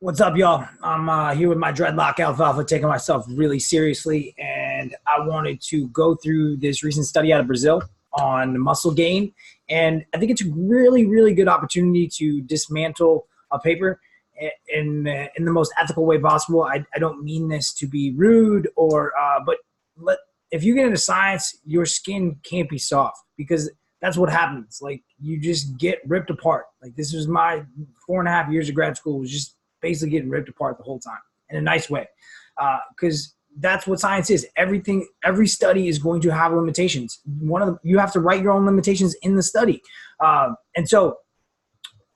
What's up, y'all? I'm here with my dreadlock alfalfa, taking myself really seriously, and I wanted to go through this recent study out of Brazil on muscle gain, and I think it's a really, really good opportunity to dismantle a paper in the most ethical way possible. I don't mean this to be rude, but if you get into science, your skin can't be soft because that's what happens. Like, you just get ripped apart. Like, this was my 4.5 years of grad school, was just basically getting ripped apart the whole time in a nice way, because that's what science is. Every study is going to have limitations. You have to write your own limitations in the study, and so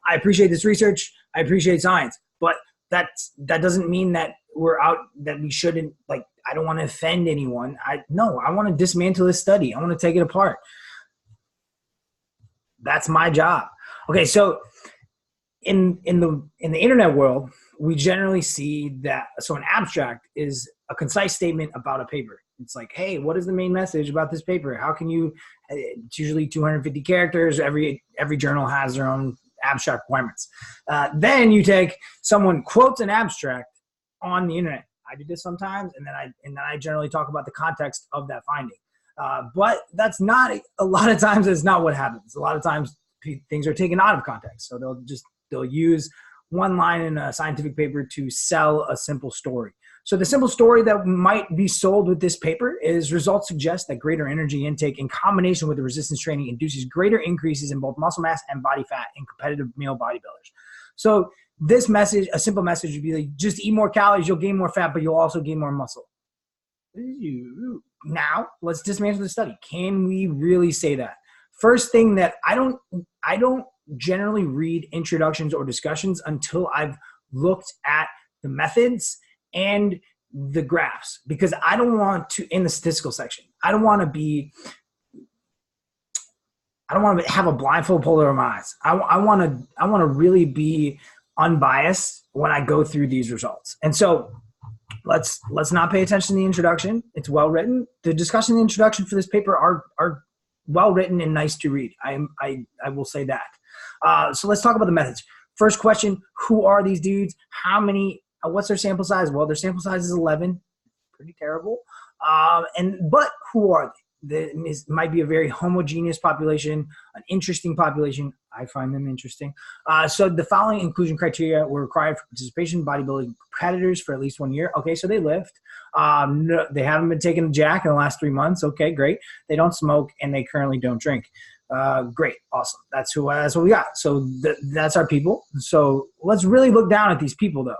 I appreciate this research. I appreciate science, but that doesn't mean that we shouldn't, like, I don't want to offend anyone. I want to dismantle this study. I want to take it apart. That's my job. Okay, so in the internet world, we generally see that, so an abstract is a concise statement about a paper. It's like, hey, what is the main message about this paper? How can you, it's usually 250 characters. Every journal has their own abstract requirements. Then someone quotes an abstract on the internet. I do this sometimes, and then I generally talk about the context of that finding. But that's not, a lot of times it's not what happens. A lot of times things are taken out of context. So they'll use one line in a scientific paper to sell a simple story. So the simple story that might be sold with this paper is: results suggest that greater energy intake in combination with the resistance training induces greater increases in both muscle mass and body fat in competitive male bodybuilders. So this message, a simple message, would be like, just eat more calories, you'll gain more fat, but you'll also gain more muscle. Now, let's dismantle the study. Can we really say that? First thing, that I don't generally read introductions or discussions until I've looked at the methods and the graphs, because I don't want to, in the statistical section, I don't want to have a blindfold pulled over my eyes. I want to really be unbiased when I go through these results. And so let's not pay attention to the introduction. It's well written. The discussion and the introduction for this paper are well written and nice to read. I will say that. So let's talk about the methods. First question: who are these dudes? How many? What's their sample size? Well, their sample size is 11. Pretty terrible. But who are they? This might be a very homogeneous population, an interesting population. I find them interesting. So the following inclusion criteria were required for participation: bodybuilding competitors for at least 1 year. Okay, so they lift. No, they haven't been taking a jack in the last 3 months. Okay, great. They don't smoke, and they currently don't drink. Great, awesome. That's what we got. So that's our people. So let's really look down at these people, though,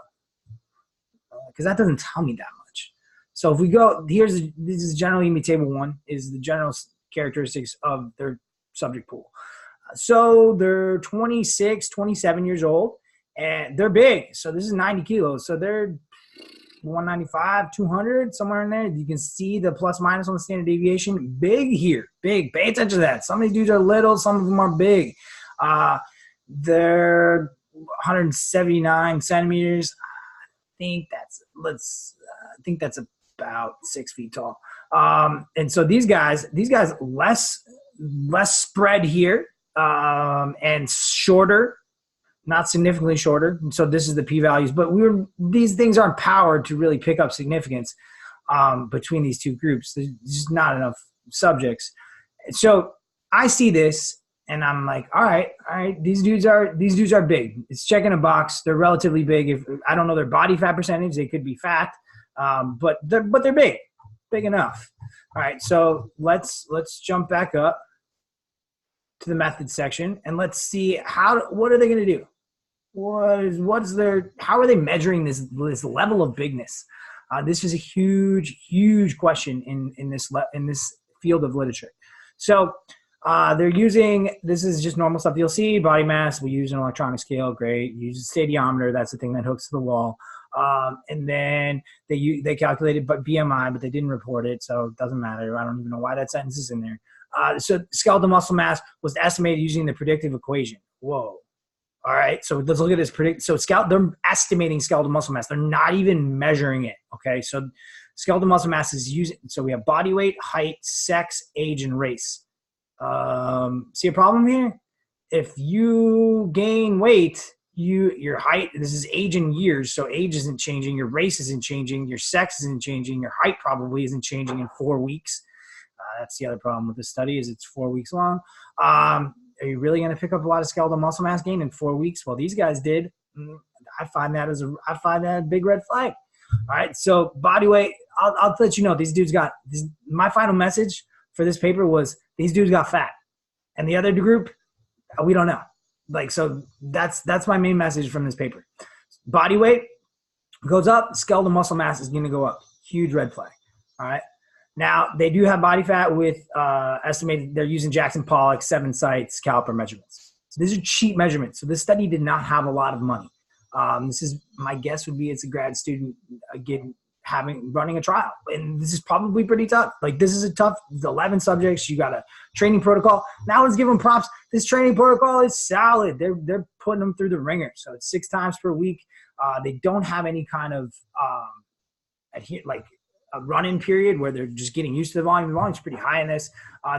because that doesn't tell me that much. So if we go, this is generally me. Table 1 is the general characteristics of their subject pool. So they're 26, 27 years old, and they're big. So this is 90 kilos. So they're 195, 200, somewhere in there. You can see the plus minus on the standard deviation. Big here, big. Pay attention to that. Some of these dudes are little, some of them are big. They're 179 centimeters. I think that's about 6 feet tall. And so these guys less spread here, and shorter, not significantly shorter. So this is the p-values, but these things aren't powered to really pick up significance between these two groups. There's just not enough subjects. So I see this and I'm like, all right, these dudes are big. It's checking a box. They're relatively big. If I don't know their body fat percentage, they could be fat, but they're big enough. All right, so let's jump back up to the methods section and let's see what are they going to do? How are they measuring this level of bigness? This is a huge question in this field of literature. So they're using, this is just normal stuff you'll see. Body mass, we use an electronic scale, great. Use a stadiometer, that's the thing that hooks to the wall. And then they calculated BMI, but they didn't report it, so it doesn't matter. I don't even know why that sentence is in there. So skeletal muscle mass was estimated using the predictive equation. Whoa. All right, so let's look at this. They're estimating skeletal muscle mass. They're not even measuring it, okay? So skeletal muscle mass is using, so we have body weight, height, sex, age, and race. See a problem here? If you gain weight, your height, this is age in years, so age isn't changing, your race isn't changing, your sex isn't changing, your height probably isn't changing in 4 weeks. That's the other problem with this study is it's 4 weeks long. Are you really going to pick up a lot of skeletal muscle mass gain in 4 weeks? Well, these guys did. I find that a big red flag. All right, so body weight, I'll let you know, these dudes got my final message for this paper was these dudes got fat, and the other group, we don't know. Like, so that's my main message from this paper. Body weight goes up, skeletal muscle mass is going to go up. Huge red flag. All right. Now, they do have body fat with estimated, they're using Jackson Pollock 7 sites caliper measurements. So these are cheap measurements. So this study did not have a lot of money. This is, my guess would be it's a grad student running a trial. And this is probably pretty tough. Like, this is a tough, 11 subjects. You got a training protocol. Now let's give them props. This training protocol is solid. They're putting them through the ringer. So it's 6 times per week. They don't have any kind of like a run-in period where they're just getting used to the volume. The volume's pretty high in this.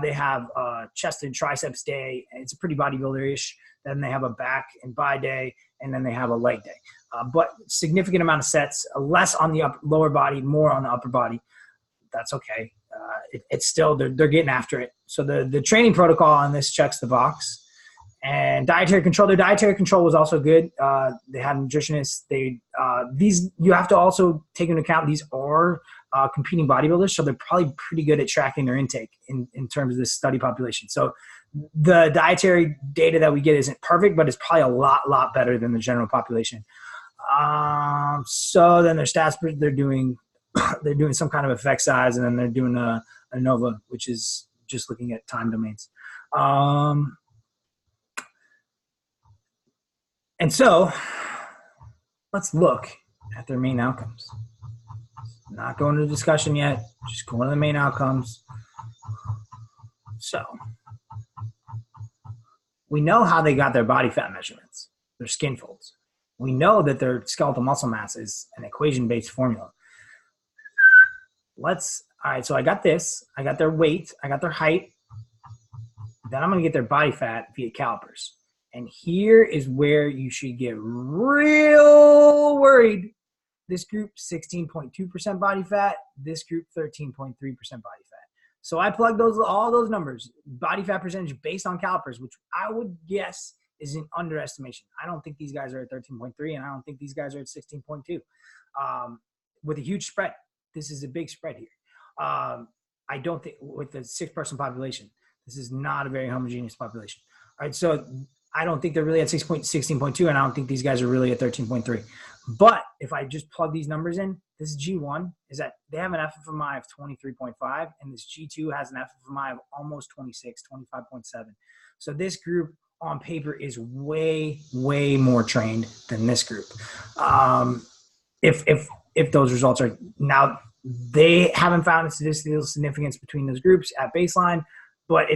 They have chest and triceps day. It's a pretty bodybuilder-ish. Then they have a back and bi day, and then they have a leg day. But significant amount of sets, less on the lower body, more on the upper body. That's okay. It's still, they're getting after it. So the training protocol on this checks the box. And dietary control, their dietary control was also good. They had nutritionists. These, you have to also take into account, these are competing bodybuilders, so they're probably pretty good at tracking their intake in terms of this study population. So the dietary data that we get isn't perfect, but it's probably a lot better than the general population. So then their stats, they're doing some kind of effect size, and then they're doing a ANOVA, which is just looking at time domains. And so let's look at their main outcomes. Not going to discussion yet, just going to the main outcomes. So we know how they got their body fat measurements, their skin folds. We know that their skeletal muscle mass is an equation-based formula. All right, so I got this. I got their weight. I got their height. Then I'm going to get their body fat via calipers. And here is where you should get real worried. This group, 16.2% body fat. This group, 13.3% body fat. So I plugged all those numbers, body fat percentage based on calipers, which I would guess is an underestimation. I don't think these guys are at 13.3, and I don't think these guys are at 16.2. With a huge spread. This is a big spread here. I don't think, with the 6-person population, this is not a very homogeneous population. All right, so I don't think they're really at 16.2, and I don't think these guys are really at 13.3. But if I just plug these numbers in, this G1 is that they have an FFMI of 23.5, and this G2 has an FFMI of almost 26, 25.7. So this group on paper is way more trained than this group. If those results are, now they haven't found a statistical significance between those groups at baseline, but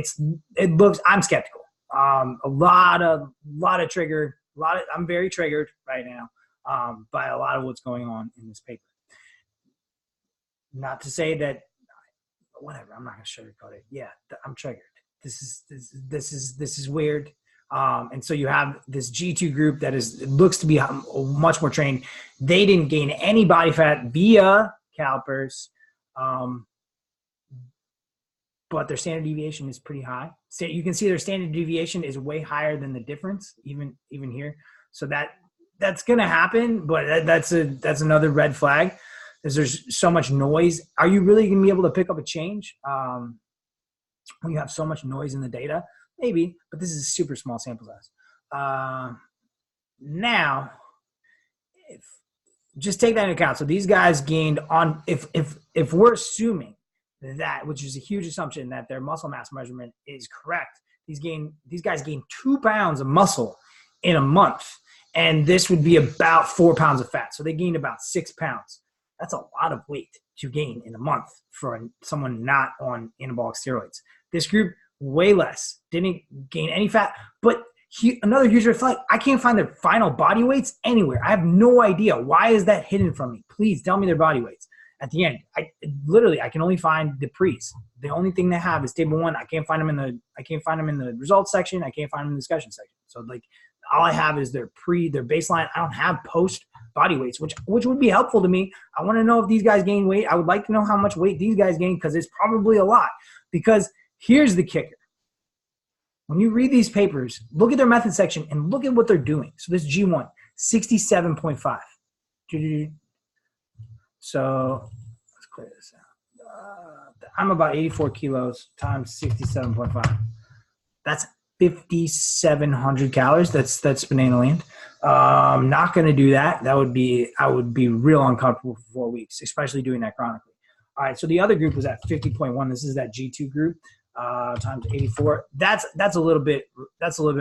I'm skeptical. A lot of trigger, I'm very triggered right now by a lot of what's going on in this paper. Not to say that, whatever, I'm not gonna sugarcoat it. Yeah, I'm triggered. This is weird. And so you have this G2 group that looks to be much more trained. They didn't gain any body fat via calipers, but their standard deviation is pretty high. So you can see their standard deviation is way higher than the difference, even here. So that's gonna happen, but that's another red flag, because there's so much noise. Are you really gonna be able to pick up a change when you have so much noise in the data? Maybe, but this is a super small sample size. Now, just take that into account. So these guys gained on, if we're assuming that, which is a huge assumption, that their muscle mass measurement is correct, these guys gained 2 pounds of muscle in a month, and this would be about 4 pounds of fat. So they gained about 6 pounds. That's a lot of weight to gain in a month for someone not on anabolic steroids. This group, way less, didn't gain any fat. But another huge red flag, I can't find their final body weights anywhere. I have no idea. Why is that hidden from me? Please tell me their body weights at the end. I can only find the pre's. The only thing they have is table 1. I can't find them in the results section. I can't find them in the discussion section. So like, all I have is their baseline. I don't have post body weights, which would be helpful to me. I want to know if these guys gain weight. I would like to know how much weight these guys gain, because it's probably a lot. Because here's the kicker. When you read these papers, look at their method section and look at what they're doing. So this G1, 67.5. So let's clear this out. I'm about 84 kilos times 67.5. That's 5,700 calories. That's banana land. I'm not going to do that. I would be real uncomfortable for 4 weeks, especially doing that chronically. All right. So the other group was at 50.1. This is that G2 group times 84. That's a little bit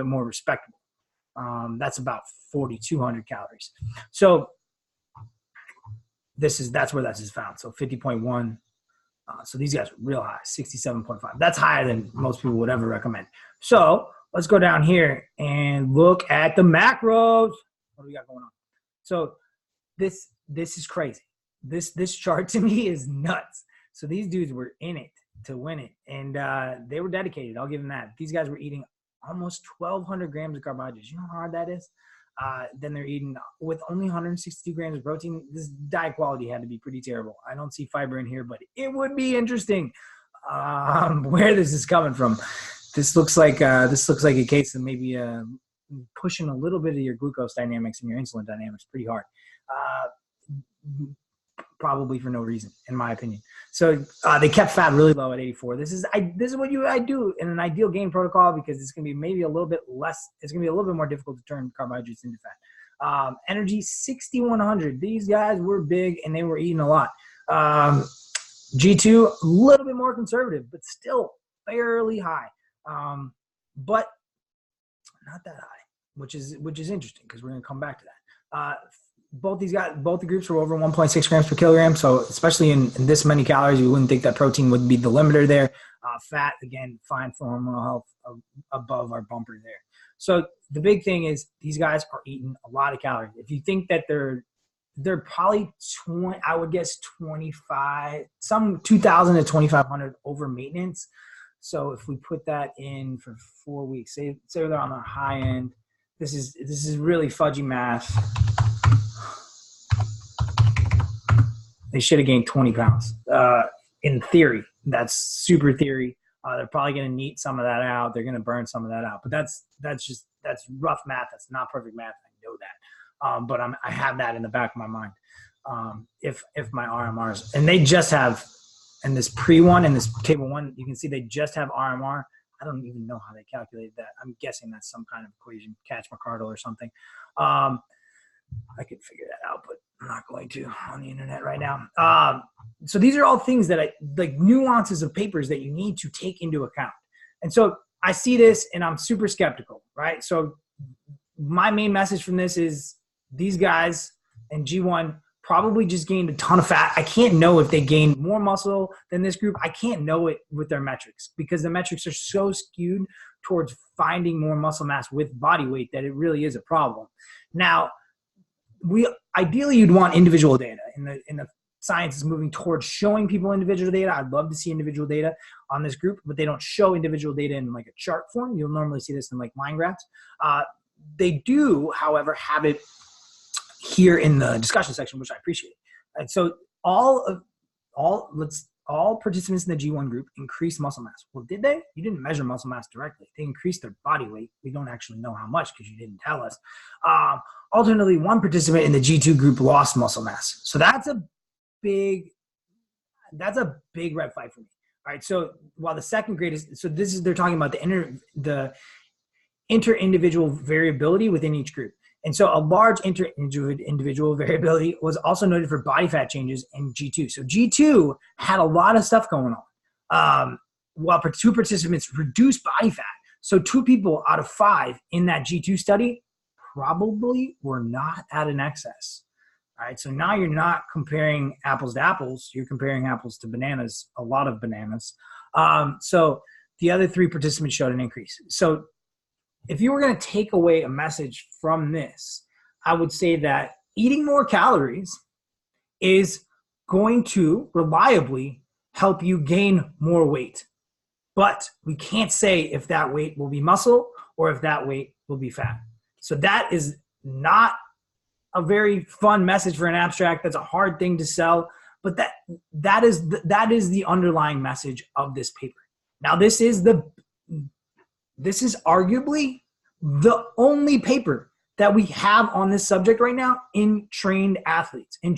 more respectable. That's about 4,200 calories. So that's where that's found. So 50.1. So these guys are real high, 67.5. That's higher than most people would ever recommend. So let's go down here and look at the macros. What do we got going on? So this is crazy. This chart to me is nuts. So these dudes were in it to win it, and they were dedicated. I'll give them that. These guys were eating almost 1,200 grams of carbohydrates. You know how hard that is? Then they're eating with only 162 grams of protein. This diet quality had to be pretty terrible. I don't see fiber in here, but it would be interesting where this is coming from. This looks like a case of maybe pushing a little bit of your glucose dynamics and your insulin dynamics pretty hard. Probably for no reason, in my opinion. So they kept fat really low at 84. This is what I do in an ideal gain protocol, because it's going to be maybe a little bit less. It's going to be a little bit more difficult to turn carbohydrates into fat. Energy 6,100. These guys were big and they were eating a lot. G2 a little bit more conservative, but still fairly high, but not that high, which is interesting, because we're going to come back to that. Both the groups were over 1.6 grams per kilogram. So especially in this many calories, you wouldn't think that protein would be the limiter there. Fat, again, fine for hormonal health, above our bumper there. So the big thing is these guys are eating a lot of calories. If you think that they're probably 20, I would guess 25, some 2,000 to 2,500 over maintenance. So if we put that in for 4 weeks, say they're on the high end, this is really fudgy math. They should have gained 20 pounds. In theory, that's super theory. They're probably going to neat some of that out. They're going to burn some of that out. But that's rough math. That's not perfect math. I know that. But I have that in the back of my mind. If my RMRs, and they just have, in this pre-one and this table one, you can see they just have RMR. I don't even know how they calculated that. I'm guessing that's some kind of equation, catch McCardle or something. I could figure that out, but I'm not going to on the internet right now. So these are all things that like nuances of papers that you need to take into account. And so I see this and I'm super skeptical, right? So my main message from this is these guys and G1 probably just gained a ton of fat. I can't know if they gained more muscle than this group. I can't know it with their metrics, because the metrics are so skewed towards finding more muscle mass with body weight that it really is a problem. Now, ideally you'd want individual data, in the science is moving towards showing people individual data. I'd love to see individual data on this group, but they don't show individual data in like a chart form. You'll normally see this in like line graphs. They do, however, have it here in the discussion section, which I appreciate. And so all participants in the G1 group increased muscle mass. Well, did they? You didn't measure muscle mass directly. They increased their body weight. We don't actually know how much, because you didn't tell us. Alternately, one participant in the G2 group lost muscle mass. So that's a big red flag for me. All right. So while the second grade they're talking about the inter-individual variability within each group. And so a large inter-individual variability was also noted for body fat changes in G2. So G2 had a lot of stuff going on, while 2 participants reduced body fat. So 2 people out of 5 in that G2 study probably were not at an excess. All right, so now you're not comparing apples to apples. You're comparing apples to bananas, a lot of bananas. So the other 3 participants showed an increase. So if you were going to take away a message from this, I would say that eating more calories is going to reliably help you gain more weight. But we can't say if that weight will be muscle or if that weight will be fat. So that is not a very fun message for an abstract. That's a hard thing to sell, but that is the underlying message of this paper. Now, this is arguably the only paper that we have on this subject right now in trained athletes, in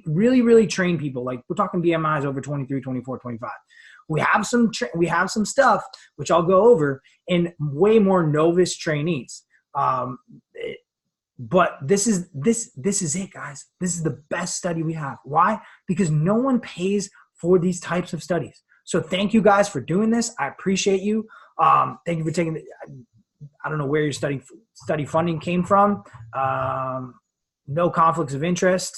really, really trained people. Like, we're talking BMIs over 23, 24, 25. We have some stuff, which I'll go over, in way more novice trainees. But this is it, guys. This is the best study we have. Why? Because no one pays for these types of studies. So thank you guys for doing this. I appreciate you. Thank you for taking I don't know where your study funding came from. No conflicts of interest.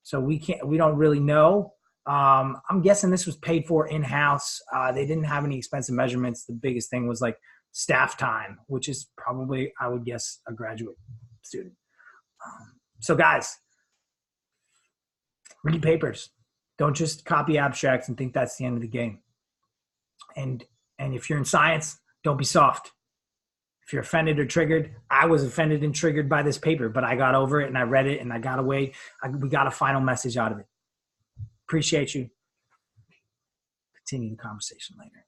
So we don't really know. I'm guessing this was paid for in-house. They didn't have any expensive measurements. The biggest thing was like staff time, which is probably, I would guess, a graduate student. So guys, read papers. Don't just copy abstracts and think that's the end of the game. And if you're in science, don't be soft. If you're offended or triggered, I was offended and triggered by this paper, but I got over it and I read it and I got away. We got a final message out of it. Appreciate you. Continue the conversation later.